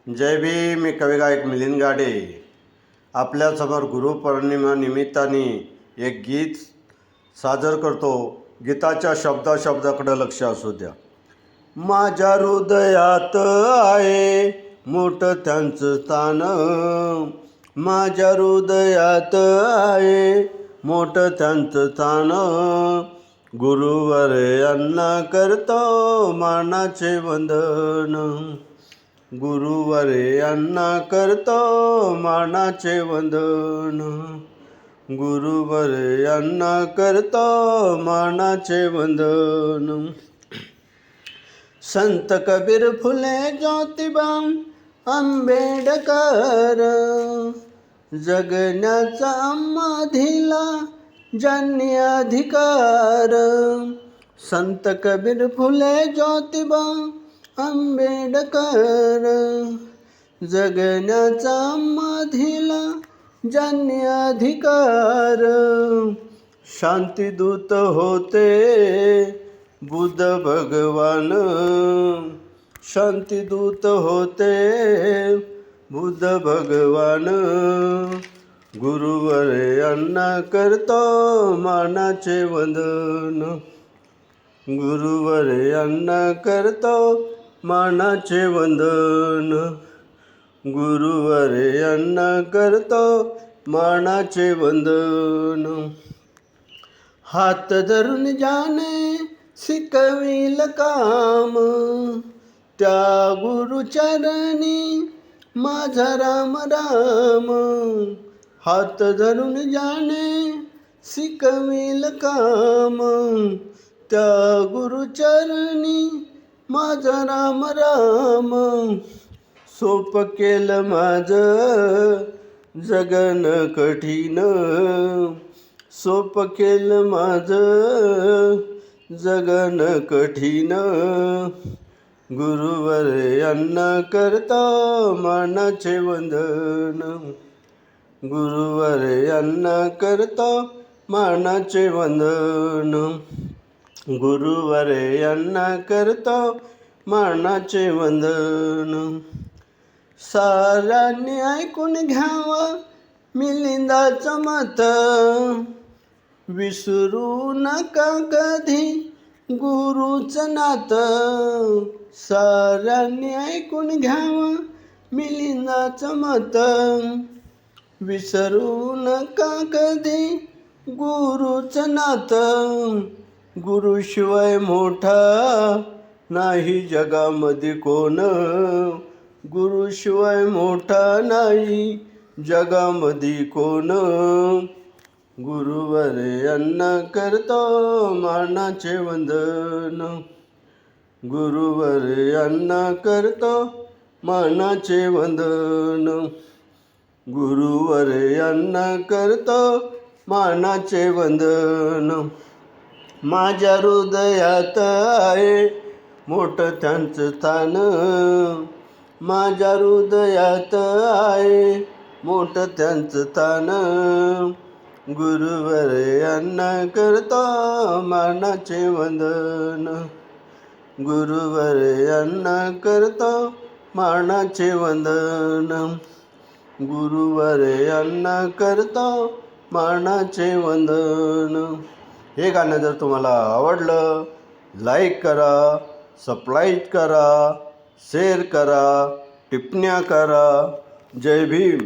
जय भीम. मी कवी गायक मिलिंद गाडे आपल्यासमोर गुरुपौर्णिमा निमित्ताने एक गीत सादर करतो. गीताच्या शब्दाकडे लक्ष असू द्या. माझ्या हृदयात आहे मोठं त्यांचं स्थान, माझ्या हृदयात आहे मोठं त्यांचं स्थान. गुरुवर यांना करतो मानाचे वंदन, गुरुवर यांना करतो मानाचे वंदन, गुरुवर यांना करतो मानाचे वंदन. संत कबीर फुले ज्योतिबा आंबेडकर, जगण्याचा आम्हाधिला ज्यांनी अधिकार. संत कबीर फुले ज्योतिबा आंबेडकर, जगण्याचा आम्हाधिला ज्यांनी अधिकार. शांतिदूत होते बुद्ध भगवान, शांतिदूत होते बुद्ध भगवान. गुरुवर यांना करतो मानाचे वंदन, गुरुवर यांना करतो मानाचे वंदन, गुरुवर यांना करतो मानाचे वंदन. हात धरून ज्याने शिकविल काम, त्या गुरुचरणी माझा राम राम. हात धरून ज्याने शिकविल काम, त्या गुरुचरणी माझा राम राम. सोप केलं माझं जगन कठीण, सोप केलं माझं जगन कठीण. गुरुवर यांना करतो मानाचे वंदन, गुरुवर यांना करतो मानाचे वंदन, गुरुवर यांना करतो मानाचे वंदन. साऱ्यांनी ऐकून घ्यावं मिलिंदाचं मत, विसरू नका कधी गुरुचं नातं. साऱ्यांनी ऐकून घ्यावं मिलिंदाचं मत, विसरू नका कधी गुरुचं नातं. गुरुशिवाय मोठा नाही जगामध्ये कोण, गुरुशिवाय मोठा नाही जगामध्ये कोण. गुरुवर यांना करतो मानाचे वंदन, गुरुवर यांना करतो मानाचे वंदन, गुरुवर यांना करतो मानाचे वंदन. माझ्या हृदयात आहे मोठं त्यांचं स्थान, माझ्या हृदयात आहे मोठं त्यांचं स्थान. गुरुवर यांना करतो मानाचे वंदन, गुरुवर यांना करतो मानाचे वंदन, गुरुवर यांना करतो मानाचे वंदन. हे गाणं जर तुम्हाला आवडलं, लाईक करा, सबस्क्राईब करा, शेअर करा, टिप्पण्या करा. जय भीम.